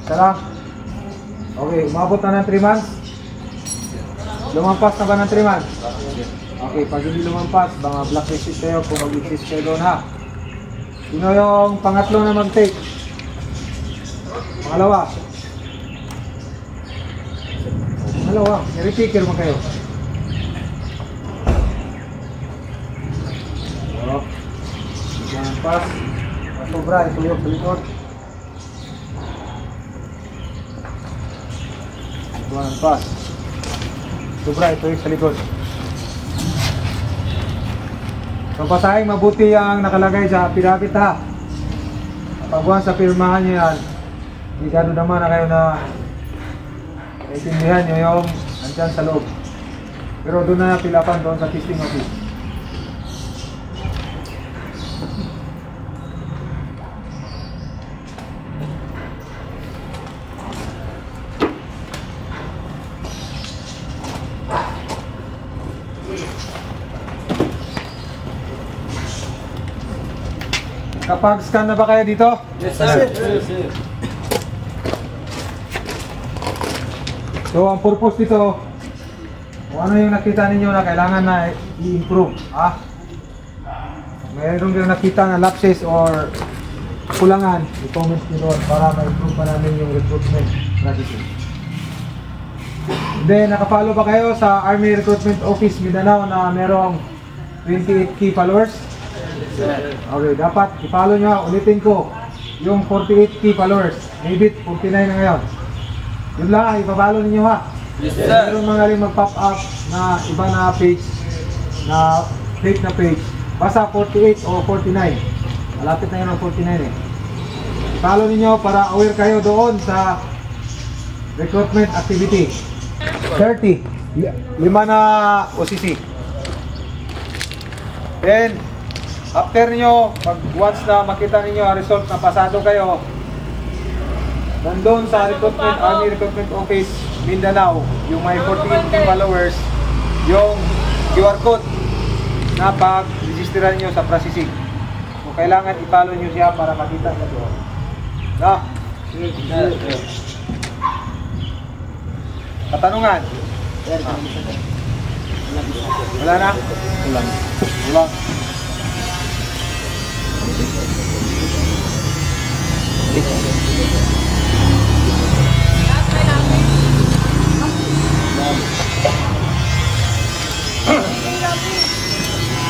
Isa lang. Okay, umabot na ng 3 months. Lumampas na ba ng 3 months? Okay, pag hindi lumampas, mga blacklisted kayo kung mag-exist kayo doon ha. Sino yung pangatlo na mag-take? Pangalawa. Pangalawa, i-repicker mo kayo. Jangan pas, sobra itu yuk berikut. Jangan pas, sobra itu yuk sa likod. So pasahin mabuti ang nakalagay sa pirapit ha. Pagbuhan sa pirmahan nyo yan, sigado naman na kayo na naiintindihan nyo yung andyan sa loob. Pero doon na pilapan doon sa testing office. Kapag scan na ba kayo dito? Yes, sir. Yes, sir. So, ang purpose dito, kung ano yung nakita ninyo na kailangan na i-improve, ha? Mayroon din nakita na lapses or kulangan, i-comment nyo doon para ma-improve pa namin yung recruitment strategy. Then, nakapalo ba kayo sa Army Recruitment Office Mindanao na merong 28 key followers? Okay, dapat i-follow nyo. Ulitin ko, yung 48 key followers, maybe 49 na ngayon. Yun lang, ipapalo ninyo ha. Yes, sir. Meron mga mag-pop up na iba na page, na fake na page. Basta 48 o 49. Malapit na yun ang 49 eh. Ipalo ninyo para aware kayo doon sa recruitment activity. 30. 5 na OCC. Then, after nyo, pag once na makita ninyo ang result na pasado kayo, nandun sa recruitment, Army Recruitment Office Mindanao, yung may 48 followers, yung QR code na pag-registeran nyo sa processing. So, kailangan i-follow nyo siya para makita na doon. No? Katanungan? Wala na? Wala.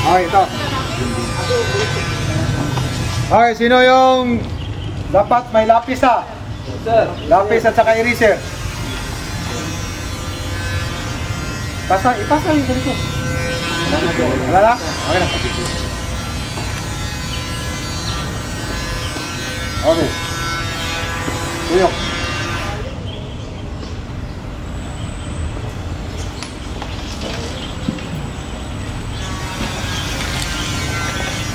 Okay, ito. Okay, sino yung dapat may lapis ha? Sir. Lapis at saka eraser. Ipasa yung ganito. Wala na? Okay na. Okay. Tuyok.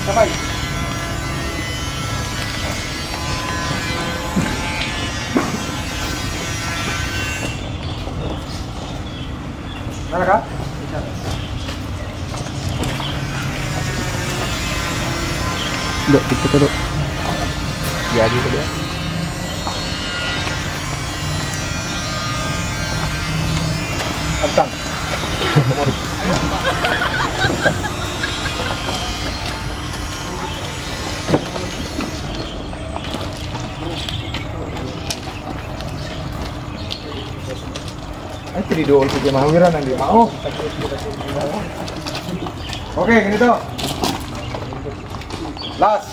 Sabay. Mana ka? Dok, kita dulu. Jadi tu dia. Abtang. Ay, tinidool ko dyan. Mahawiran ang di mao. Okay, ganito. Last.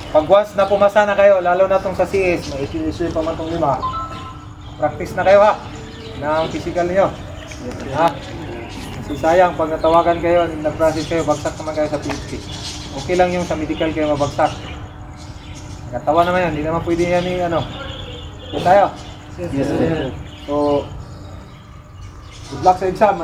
Pag once na pumasa na kayo, lalo na itong sa CS, may issue pa man itong 5. Practice na kayo ha, ng physical niyo. Ha? Kasi sayang, pag natawagan kayo, nag-process kayo, bagsak naman kayo sa PhD. Okay lang yung sa medical kayo mabagsak. Natawa naman yan, hindi naman pwede yan ni ano. Okay tayo? Yes, sir. So, good luck sa exam.